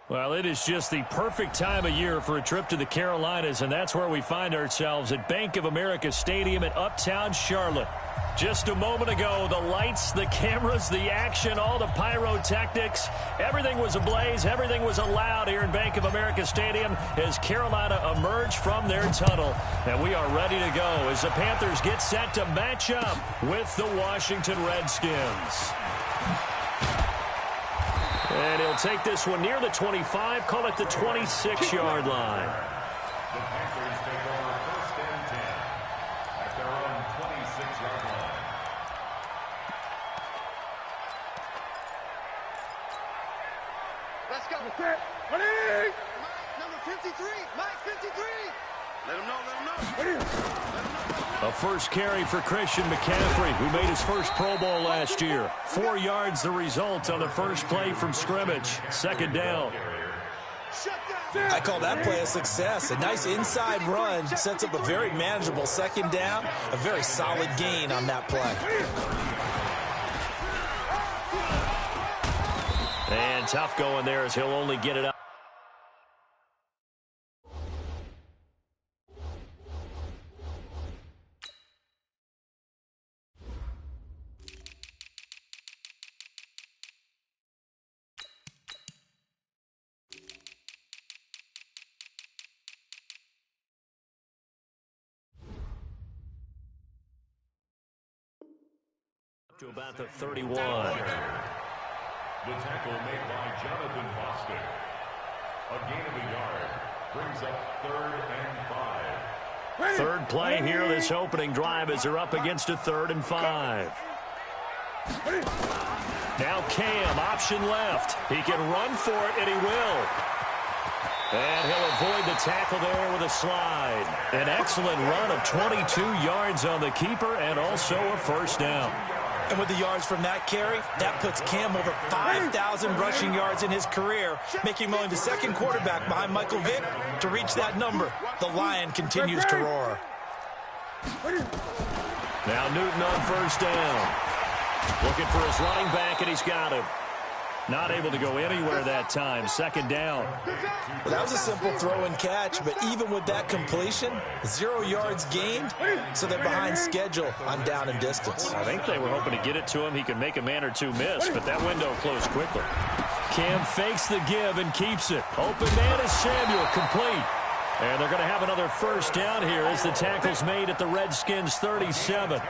Well, it is just the perfect time of year for a trip to the Carolinas, and that's where we find ourselves at Bank of America Stadium in Uptown Charlotte. Just a moment ago, the lights, the cameras, the action, all the pyrotechnics, everything was ablaze, everything was allowed here in Bank of America Stadium as Carolina emerged from their tunnel. And we are ready to go as the Panthers get set to match up with the Washington Redskins. And he'll take this one near the 25, call it the 26-yard line. The Panthers take over first and 10 at their own 26-yard line. Let's go. Ready? Number 53. Mike 53. Let him know, let him know. A first carry for Christian McCaffrey, who made his first Pro Bowl last year. 4 yards the result on the first play from scrimmage. Second down. I call that play a success. A nice inside run sets up a very manageable second down. A very solid gain on that play. And tough going there as he'll only get it up. To about the 31. The tackle made by Jonathan Foster. A gain of a yard brings up 3rd and 5. Third play here, this opening drive as they're up against a 3rd and 5. Now Cam, option left. He can run for it, and he will. And he'll avoid the tackle there with a slide. An excellent run of 22 yards on the keeper and also a first down. And with the yards from that carry, that puts Cam over 5,000 rushing yards in his career, making him only the second quarterback behind Michael Vick to reach that number. The Lion continues to roar. Now Newton on first down. Looking for his running back, and he's got him. Not able to go anywhere that time. Second down. Well, that was a simple throw and catch, but even with that completion, 0 yards gained, so they're behind schedule on down and distance. I think they were hoping to get it to him. He could make a man or two miss, but that window closed quickly. Cam fakes the give and keeps it. Open man is Samuel, complete. And they're going to have another first down here as the tackle's made at the Redskins' 37.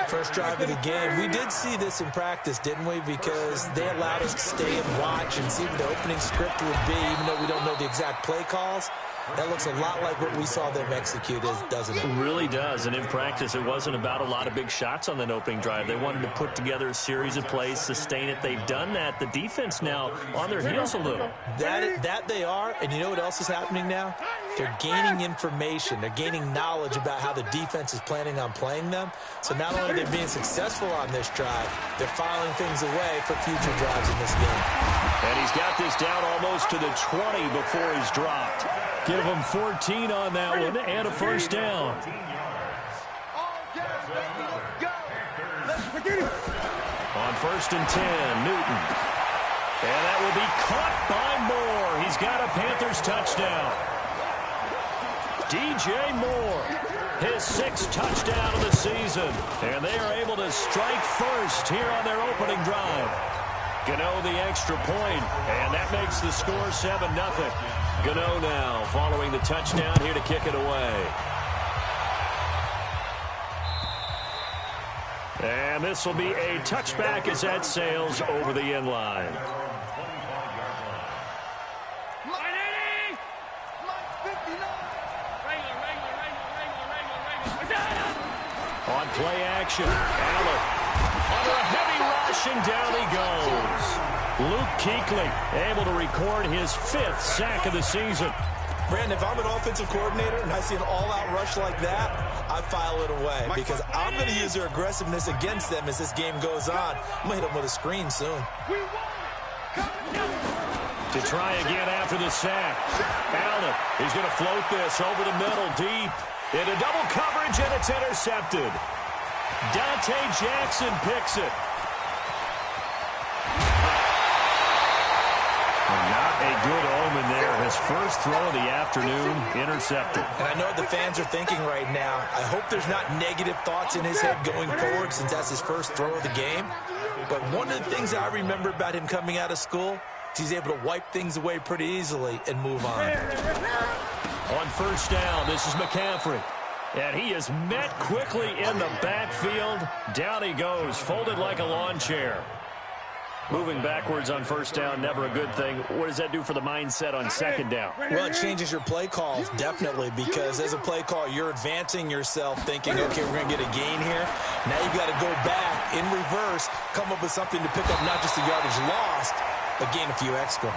First drive of the game. We did see this in practice, didn't we? Because they allowed us to stay and watch and see what the opening script would be, even though we don't know the exact play calls. That looks a lot like what we saw them execute, doesn't it? It really does. And in practice, it wasn't about a lot of big shots on that opening drive. They wanted to put together a series of plays, sustain it. They've done that. The defense now on their heels a little. That they are. And you know what else is happening now? They're gaining information. They're gaining knowledge about how the defense is planning on playing them. So not only are they being successful on this drive, they're filing things away for future drives in this game. And he's got this down almost to the 20 before he's dropped. Give him 14 on that one and a first down. On first and 10, Newton. And that will be caught by Moore. He's got a Panthers touchdown. DJ Moore, his 6th touchdown of the season. And they are able to strike first here on their opening drive. Gano the extra point, and that makes the score 7-0. Gano now following the touchdown here to kick it away. And this will be a touchback as that sails over the end line. On play action, Allen under a heavy rush, and down he goes. Luke Kuechly able to record his 5th sack of the season. Brandon, if I'm an offensive coordinator and I see an all-out rush like that, I file it away because I'm going to use their aggressiveness against them as this game goes on. I'm going to hit them with a screen soon. To try again after the sack. Allen, he's going to float this over the middle deep. Into double coverage, and it's intercepted. Dante Jackson picks it. A good omen there. His first throw of the afternoon, intercepted. And I know what the fans are thinking right now. I hope there's not negative thoughts in his head going forward since that's his first throw of the game. But one of the things I remember about him coming out of school is he's able to wipe things away pretty easily and move on. On first down, this is McCaffrey. And he is met quickly in the backfield. Down he goes, folded like a lawn chair. Moving backwards on first down, never a good thing. What does that do for the mindset on second down? Well, it changes your play calls, definitely, because as a play call, you're advancing yourself thinking, okay, we're going to get a gain here. Now you've got to go back in reverse, come up with something to pick up not just the yardage lost, but gain a few extra.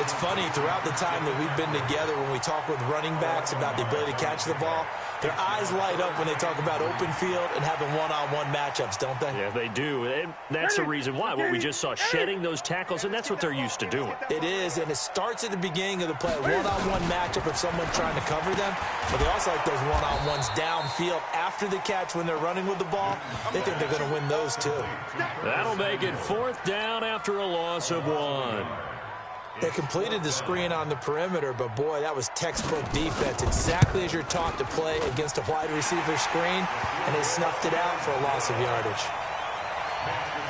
It's funny, throughout the time that we've been together, when we talk with running backs about the ability to catch the ball, their eyes light up when they talk about open field and having one-on-one matchups, don't they? Yeah, they do. And that's the reason why. What we just saw, shedding those tackles, and that's what they're used to doing. It is, and it starts at the beginning of the play. One-on-one matchup if someone's trying to cover them, but they also like those one-on-ones downfield after the catch when they're running with the ball. They think they're going to win those too. That'll make it fourth down after a loss of 1. They completed the screen on the perimeter, but, boy, that was textbook defense. Exactly as you're taught to play against a wide receiver screen, and they snuffed it out for a loss of yardage.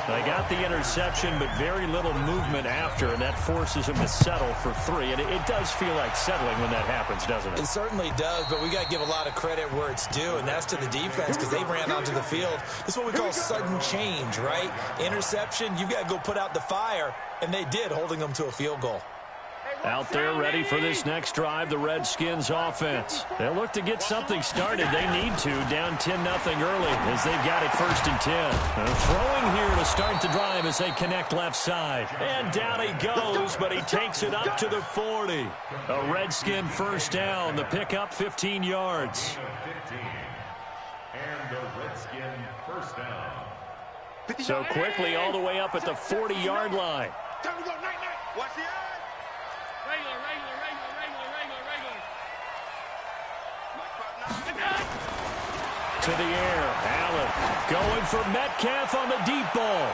They got the interception, but very little movement after, and that forces him to settle for 3. And it does feel like settling when that happens, doesn't it? It certainly does, but we got to give a lot of credit where it's due, and that's to the defense because they ran onto the field. This is what we call sudden change, right? Interception, you've got to go put out the fire, and they did, holding them to a field goal. Out there ready for this next drive, the Redskins offense. They'll look to get something started. They need to, down 10-0 early as they've got it 1st and 10. Throwing here to start the drive as they connect left side. And down he goes, but he takes it up to the 40. A Redskin first down, the pickup 15 yards. And the Redskin first down. So quickly all the way up at the 40-yard line. Time to go, night. Watch the eye. Regular. To the air, Allen going for Metcalf on the deep ball.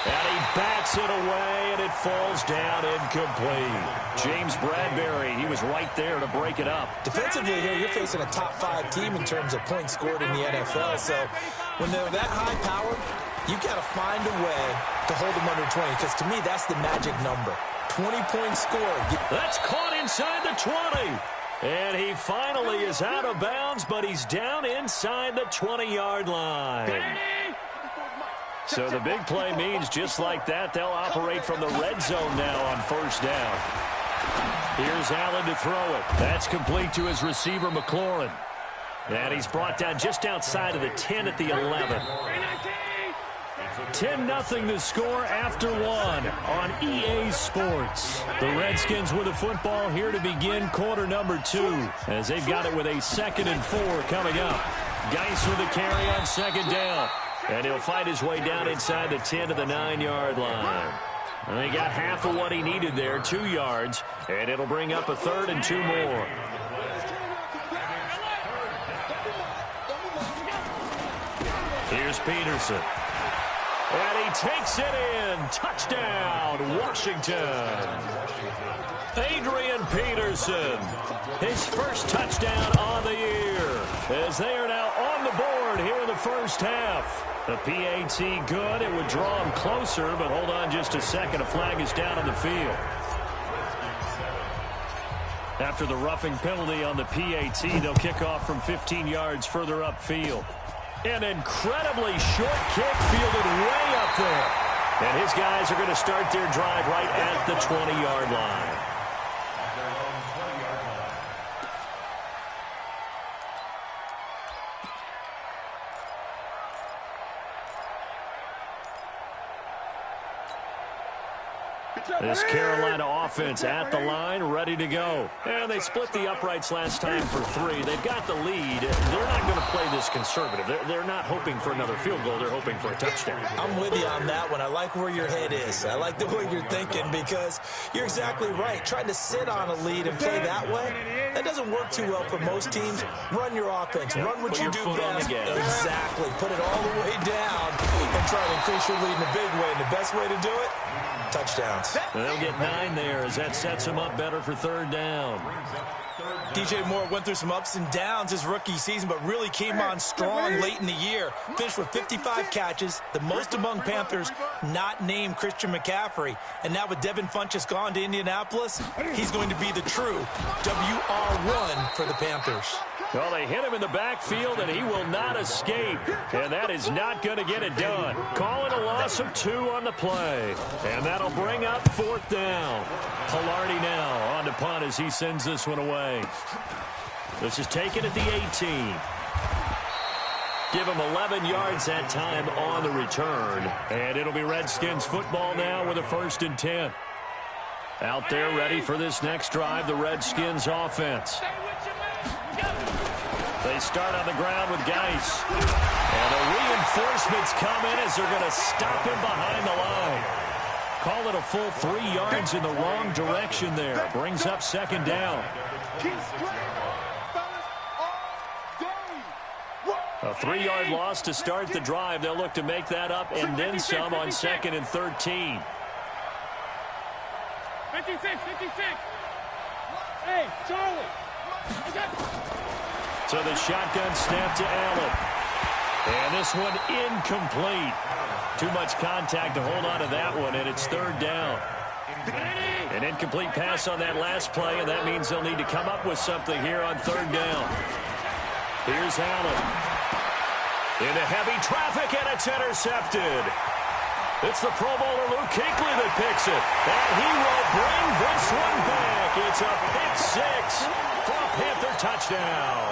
And he bats it away, and it falls down incomplete. James Bradbury, he was right there to break it up. Defensively here, you're facing a top-5 team in terms of points scored in the NFL, so when they're that high-powered, you've got to find a way to hold them under 20, because to me, that's the magic number. 20 points scored. That's caught inside the 20. And he finally is out of bounds, but he's down inside the 20-yard line. So the big play means just like that, they'll operate from the red zone now on first down. Here's Allen to throw it. That's complete to his receiver, McLaurin. And he's brought down just outside of the 10 at the 11. 10-0 the score after 1 on EA Sports. The Redskins with the football here to begin quarter number 2 as they've got it with a 2nd and 4 coming up. Geis with the carry on second down. And he'll fight his way down inside the 10 to the 9-yard line. And they got half of what he needed there, 2 yards. And it'll bring up a 3rd and 2 more. Here's Peterson. And he takes it in. Touchdown, Washington. Adrian Peterson, his first touchdown on the year, as they are now on the board here in the first half. The PAT good. It would draw him closer, but hold on just a second. A flag is down on the field. After the roughing penalty on the PAT, they'll kick off from 15 yards further upfield. An incredibly short kick fielded way up there. And his guys are going to start their drive right at the 20-yard line. This Carolina offense at the line, ready to go. And they split the uprights last time for 3. They've got the lead. They're not going to play this conservative. They're not hoping for another field goal. They're hoping for a touchdown. I'm with you on that one. I like where your head is. I like the way you're thinking because you're exactly right. Trying to sit on a lead and play that way, that doesn't work too well for most teams. Run your offense. Run what you do best. Exactly. Put it all the way down and try to increase your lead in a big way. And the best way to do it? touchdowns. And they'll get 9 there as that sets them up better for third down. DJ Moore went through some ups and downs his rookie season, but really came on strong late in the year. Finished with 55 catches, the most among Panthers not named Christian McCaffrey. And now with Devin Funchess gone to Indianapolis, he's going to be the true WR1 for the Panthers. Well, they hit him in the backfield, and he will not escape. And that is not going to get it done. Calling a loss of 2 on the play. And that'll bring up 4th down. Pilardi now on the punt as he sends this one away. This is taken at the 18. Give him 11 yards that time on the return. And it'll be Redskins football now with a 1st and 10. Out there ready for this next drive, the Redskins offense. They start on the ground with Geis. And the reinforcements come in as they're going to stop him behind the line. Call it a full 3 yards in the wrong direction there. Brings up 2nd down. A 3-yard loss to start the drive. They'll look to make that up and then some on 2nd and 13. 56. Hey, Charlie. So the shotgun snap to Allen. And this one incomplete. Too much contact to hold on to that one, and it's 3rd down. An incomplete pass on that last play, and that means they'll need to come up with something here on 3rd down. Here's Allen. Into heavy traffic, and it's intercepted. It's the Pro Bowler Luke Kuechly that picks it. And he will bring this one back. It's a pick 6 for a Panther touchdown.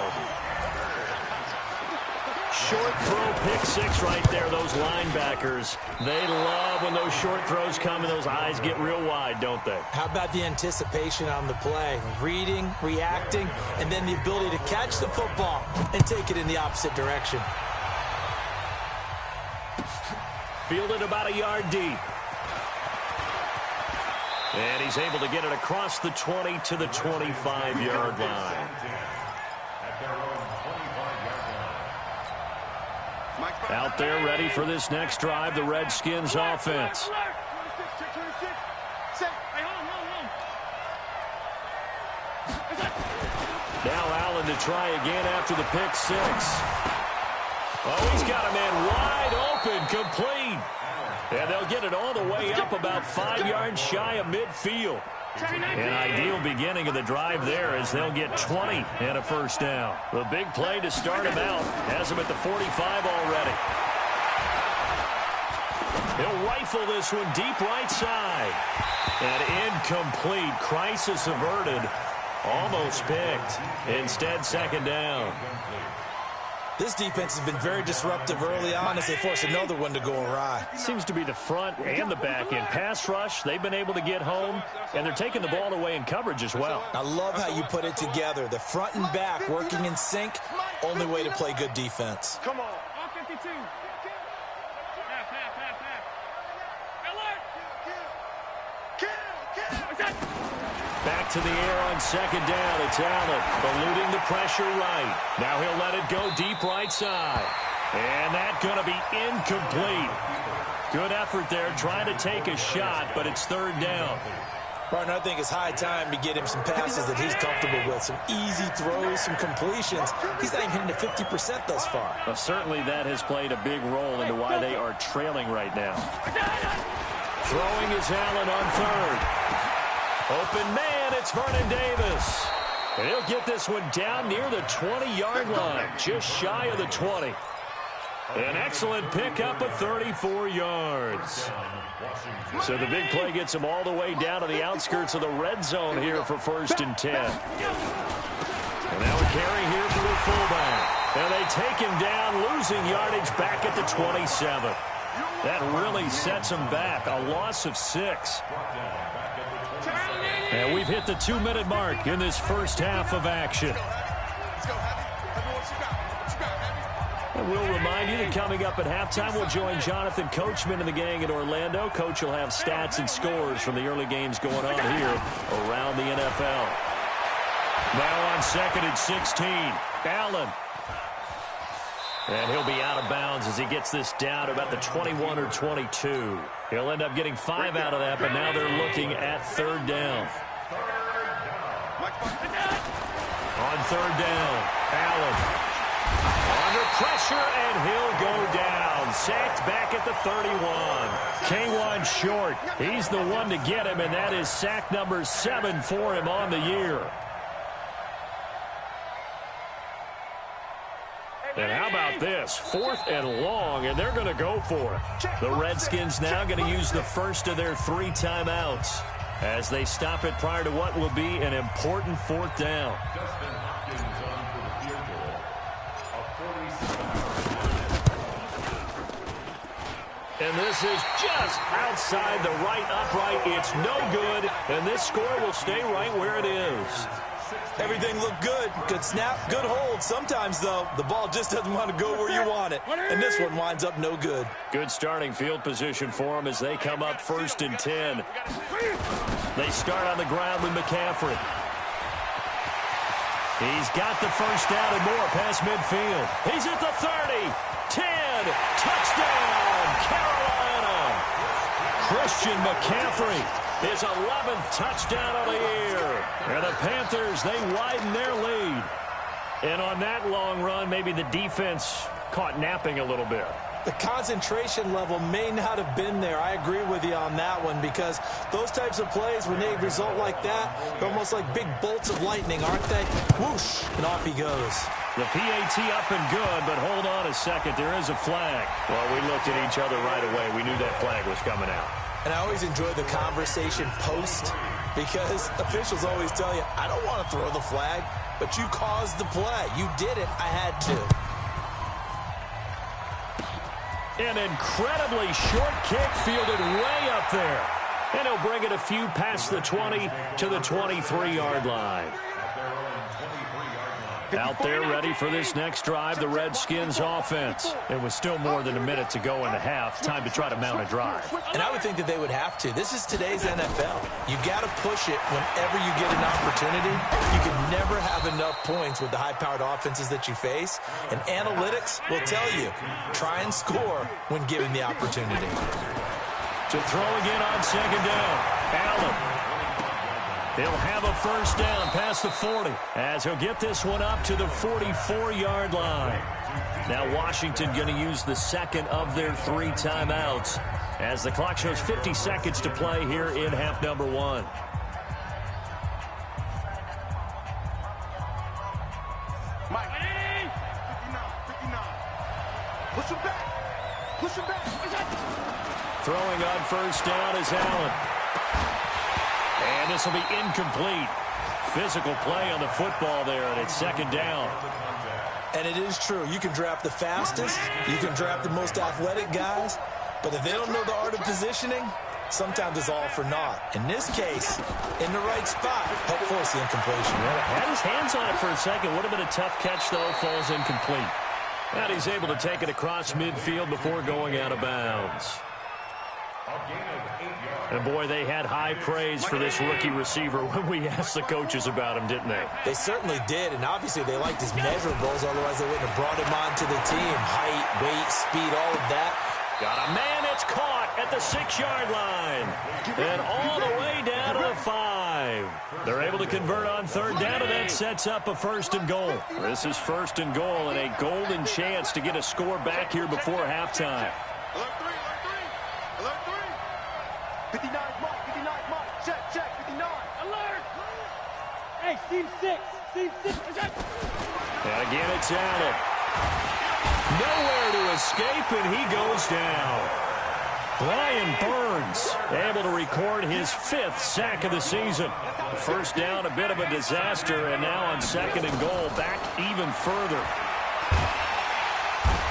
Short throw pick 6 right there, those linebackers. They love when those short throws come and those eyes get real wide, don't they? How about the anticipation on the play? Reading, reacting, and then the ability to catch the football and take it in the opposite direction. Fielded about a yard deep. And he's able to get it across the 20 to the 25-yard line. Out there ready for this next drive, the Redskins offense. Now Allen to try again after the pick 6. Oh, he's got a man wide open, complete. And they'll get it all the way up about 5 yards shy of midfield. An ideal beginning of the drive there as they'll get 20 and a 1st down. The big play to start him out. Has him at the 45 already. He'll rifle this one deep right side. And incomplete. Crisis averted. Almost picked. Instead, 2nd down. This defense has been very disruptive early on as they force another one to go awry. Seems to be the front and the back end. Pass rush, they've been able to get home, and they're taking the ball away in coverage as well. I love how you put it together. The front and back working in sync, only way to play good defense. Come on. All 52. Back to the air on 2nd down. It's Allen eluding the pressure right. Now he'll let it go deep right side. And that's going to be incomplete. Good effort there trying to take a shot, but it's 3rd down. Partner, I think it's high time to get him some passes that he's comfortable with. Some easy throws, some completions. He's not even hitting to 50% thus far. Well, certainly that has played a big role into why they are trailing right now. Throwing is Allen on 3rd. Open man, it's Vernon Davis. And he'll get this one down near the 20-yard line, just shy of the 20. An excellent pickup of 34 yards. So the big play gets him all the way down to the outskirts of the red zone here for 1st and 10. And now a carry here for the fullback. And they take him down, losing yardage back at the 27. That really sets him back, a loss of 6. And we've hit the 2-minute mark in this first half of action. And we'll remind you that coming up at halftime, we'll join Jonathan Coachman and the gang in Orlando. Coach will have stats and scores from the early games going on here around the NFL. Now on 2nd and 16, Allen. And he'll be out of bounds as he gets this down to about the 21 or 22. He'll end up getting 5 out of that, but now they're looking at third down. On third down, Allen under pressure, and he'll go down. Sacked back at the 31. K1 short. He's the one to get him, and that is sack number 7 for him on the year. And how about this? 4th and long, and they're going to go for it. The Redskins now going to use the first of their 3 timeouts as they stop it prior to what will be an important 4th down. And this is just outside the right upright. It's no good, and this score will stay right where it is. Everything looked good. Good snap, good hold. Sometimes, though, the ball just doesn't want to go where you want it. And this one winds up no good. Good starting field position for them as they come up 1st and 10. They start on the ground with McCaffrey. He's got the first down and more past midfield. He's at the 30, 10, touchdown, Carolina. Christian McCaffrey, his 11th touchdown of the year. And the Panthers, they widen their lead. And on that long run, maybe the defense caught napping a little bit. The concentration level may not have been there. I agree with you on that one because those types of plays, when they result like that, they're almost like big bolts of lightning, aren't they? Whoosh, and off he goes. The PAT up and good, but hold on a second. There is a flag. Well, we looked at each other right away. We knew that flag was coming out. And I always enjoy the conversation post because officials always tell you, I don't want to throw the flag, but you caused the play. You did it. I had to. An incredibly short kick fielded way up there. And he'll bring it a few past the 20 to the 23-yard line. Out there ready for this next drive, the Redskins offense. It was still more than a minute to go in the half. Time to try to mount a drive. And I would think that they would have to. This is today's NFL. You got to push it whenever you get an opportunity. You can never have enough points with the high-powered offenses that you face. And analytics will tell you, try and score when given the opportunity. To throw again on second down, Allen. He'll have a first down past the 40 as he'll get this one up to the 44-yard line. Now Washington going to use the second of their 3 timeouts as the clock shows 50 seconds to play here in half number 1. Mike. 59. Push him back. Push him back. Throwing on first down is Allen. And this will be incomplete. Physical play on the football there, and it's second down. And it is true. You can draft the fastest. You can draft the most athletic guys. But if they don't know the art of positioning, sometimes it's all for naught. In this case, in the right spot, help force the incompletion. Well, had his hands on it for a second. Would have been a tough catch, though. Falls incomplete. And he's able to take it across midfield before going out of bounds. And, boy, they had high praise for this rookie receiver when we asked the coaches about him, didn't they? They certainly did, and obviously they liked his measurables. Otherwise, they wouldn't have brought him onto the team. Height, weight, speed, all of that. Got a man that's caught at the 6-yard line. And all the way down to the 5. They're able to convert on third down, and that sets up a first and goal. This is first and goal and a golden chance to get a score back here before halftime. Alert 3. 59 Mike. Check. 59. Alert! Hey, team 6. And again, it's Allen. Nowhere to escape, and he goes down. Brian Burns able to record his 5th sack of the season. First down, a bit of a disaster, and now on second and goal, back even further.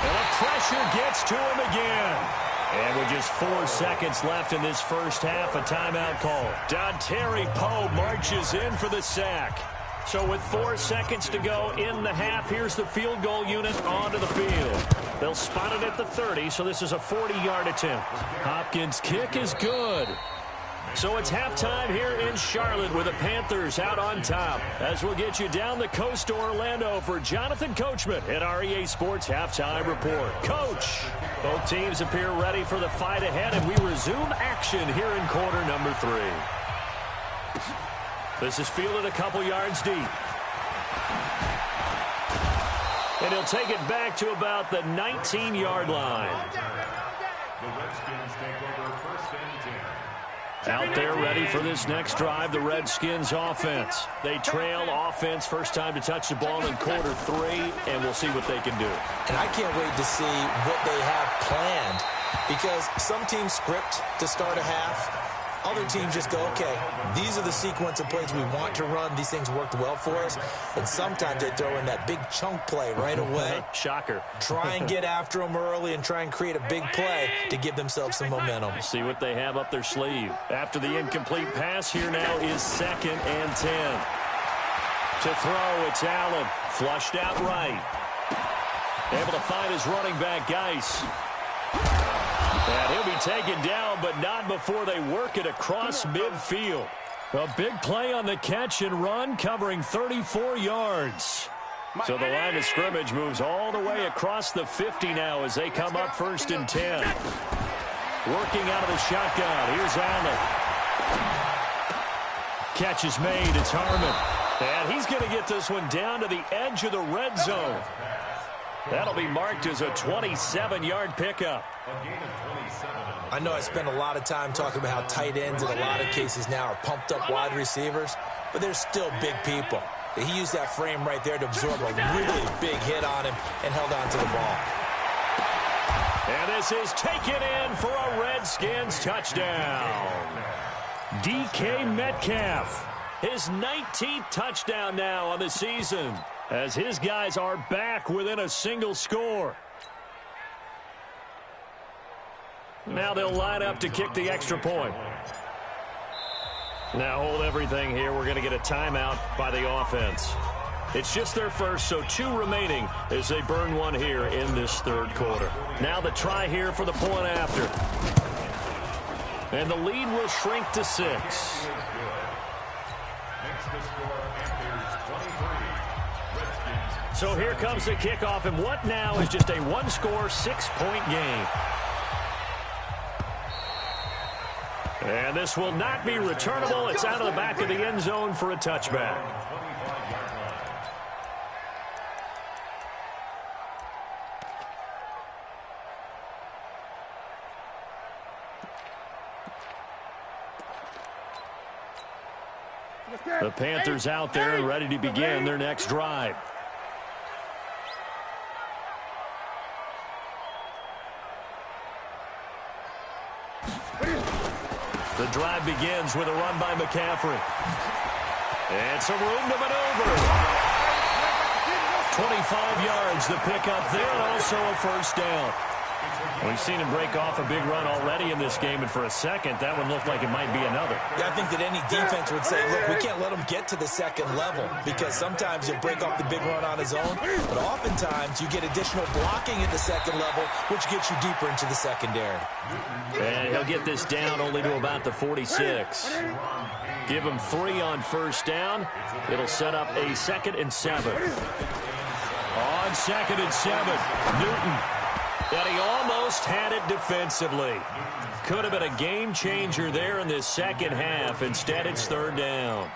And the pressure gets to him again. And with just 4 seconds left in this first half, a timeout call. Dontari Poe marches in for the sack. So with 4 seconds to go in the half, here's the field goal unit onto the field. They'll spot it at the 30, so this is a 40-yard attempt. Hopkins' kick is good. So it's halftime here in Charlotte with the Panthers out on top. As we'll get you down the coast to Orlando for Jonathan Coachman at our EA Sports Halftime Report. Coach, both teams appear ready for the fight ahead, and we resume action here in quarter number 3. This is fielded a couple yards deep. And he'll take it back to about the 19-yard line. The Redskins take over first and 10. Out there ready for this next drive, the Redskins offense. They trail offense, first time to touch the ball in quarter 3, and we'll see what they can do. And I can't wait to see what they have planned, because some teams script to start a half. Other teams just go, okay, these are the sequence of plays we want to run. These things worked well for us. And sometimes they throw in that big chunk play right away. Shocker. Try and get after them early and try and create a big play to give themselves some momentum. See what they have up their sleeve. After the incomplete pass, here now is 2nd and 10. To throw, it's Allen. Flushed out right. Able to find his running back, Geis. And he'll be taken down, but not before they work it across midfield. A big play on the catch and run, covering 34 yards. So the line of scrimmage moves all the way across the 50 now as they come up 1st and 10. Working out of the shotgun. Here's Allen. Catch is made. It's Harmon. And he's going to get this one down to the edge of the red zone. That'll be marked as a 27-yard pickup. I know I spend a lot of time talking about how tight ends in a lot of cases now are pumped up wide receivers, but they're still big people. He used that frame right there to absorb a really big hit on him and held on to the ball. And this is taken in for a Redskins touchdown. DK Metcalf, his 19th touchdown now on the season, as his guys are back within a single score. Now they'll line up to kick the extra point. Now hold everything here. We're going to get a timeout by the offense. It's just their first, so 2 remaining as they burn one here in this 3rd quarter. Now the try here for the point after. And the lead will shrink to 6. So here comes the kickoff, and what now is just a 1-score, 6-point game. And this will not be returnable. It's out of the back of the end zone for a touchback. The Panthers out there and ready to begin their next drive. The drive begins with a run by McCaffrey. And some room to maneuver. 25 yards, the pickup there, and also a first down. We've seen him break off a big run already in this game, and for a second, that one looked like it might be another. Yeah, I think that any defense would say, look, we can't let him get to the 2nd level, because sometimes he'll break off the big run on his own, but oftentimes you get additional blocking at the 2nd level, which gets you deeper into the secondary. And he'll get this down only to about the 46. Give him 3 on first down. It'll set up a 2nd and 7. On 2nd and 7, Newton. And he almost had it defensively. Could have been a game changer there in this second half. Instead, it's 3rd down.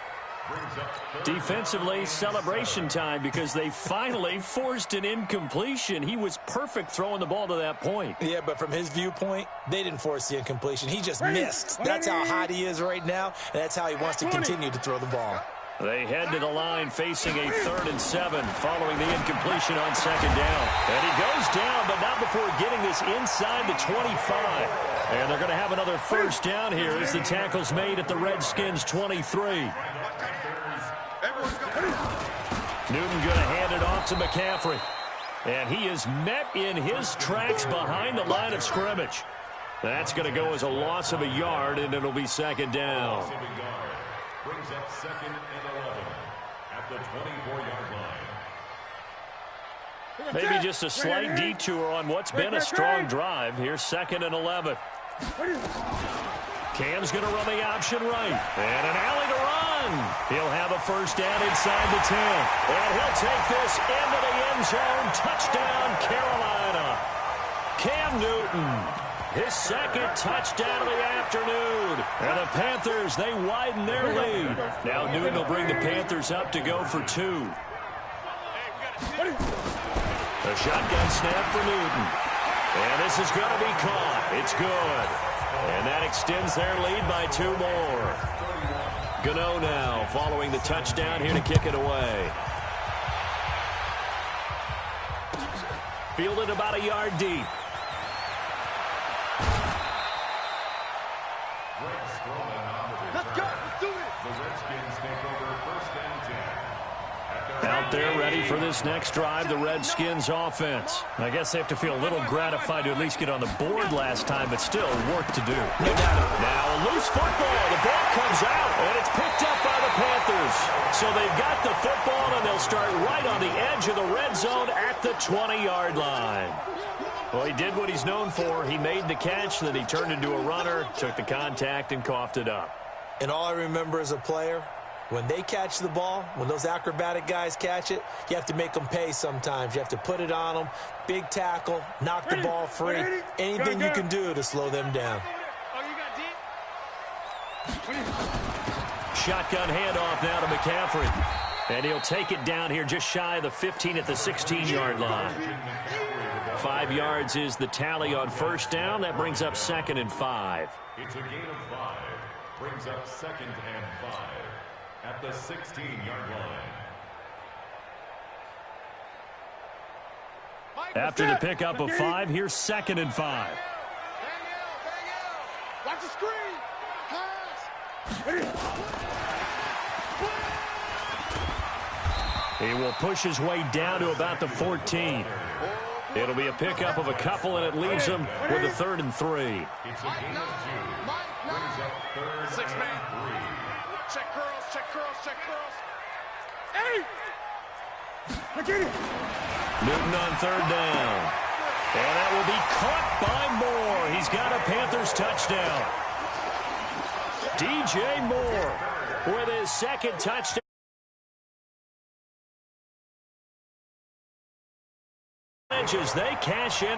Defensively, celebration time because they finally forced an incompletion. He was perfect throwing the ball to that point. Yeah, but from his viewpoint, they didn't force the incompletion. He just missed. That's how hot he is right now, and that's how he wants to continue to throw the ball. They head to the line facing a 3rd and 7 following the incompletion on 2nd down. And he goes down, but not before getting this inside the 25. And they're going to have another first down here as the tackle's made at the Redskins' 23. Newton going to hand it off to McCaffrey. And he is met in his tracks behind the line of scrimmage. That's going to go as a loss of a yard, and it'll be 2nd down. Brings up 2nd and 11 at the 24-yard line. Maybe just a slight detour on what's been a strong drive. Here's 2nd and 11. Cam's going to run the option right. And an alley to run. He'll have a first down inside the 10. And he'll take this into the end zone. Touchdown, Carolina. Cam Newton, his second touchdown of the afternoon. And the Panthers, they widen their lead. Now Newton will bring the Panthers up to go for 2. A shotgun snap for Newton. And this is going to be caught. It's good. And that extends their lead by 2 more. Gano now following the touchdown here to kick it away. Fielded about a yard deep. Let's go. Let's do it. The Redskins take over first and 10. Out there ready for this next drive, the Redskins offense. I guess they have to feel a little gratified to at least get on the board last time, but still work to do. No doubt. Now a loose football. The ball comes out, and it's picked up by the Panthers. So they've got the football, and they'll start right on the edge of the red zone at the 20-yard line. Well, he did what he's known for. He made the catch, then he turned into a runner, took the contact, and coughed it up. And all I remember as a player, when they catch the ball, when those acrobatic guys catch it, you have to make them pay sometimes. You have to put it on them, big tackle, knock the ball free, anything you can do to slow them down. Shotgun handoff now to McCaffrey. And he'll take it down here just shy of the 15 at the 16-yard line. 5 yards is the tally on first down. That brings up 2nd and 5. It's a gain of 5. Brings up 2nd and 5 at the 16-yard line. After the pickup of 5, here's 2nd and 5. Daniel. Watch the screen. Pass. He will push his way down to about the 14. It'll be a pickup of a couple, and it leaves him with a 3rd and 3. It's a gain of 2. Brings up 3rd and 3. Check curls, check curls, check curls. Hey! I get it. Newton on 3rd down. And that will be caught by Moore. He's got a Panthers touchdown. DJ Moore with his 2nd touchdown. As they cash in.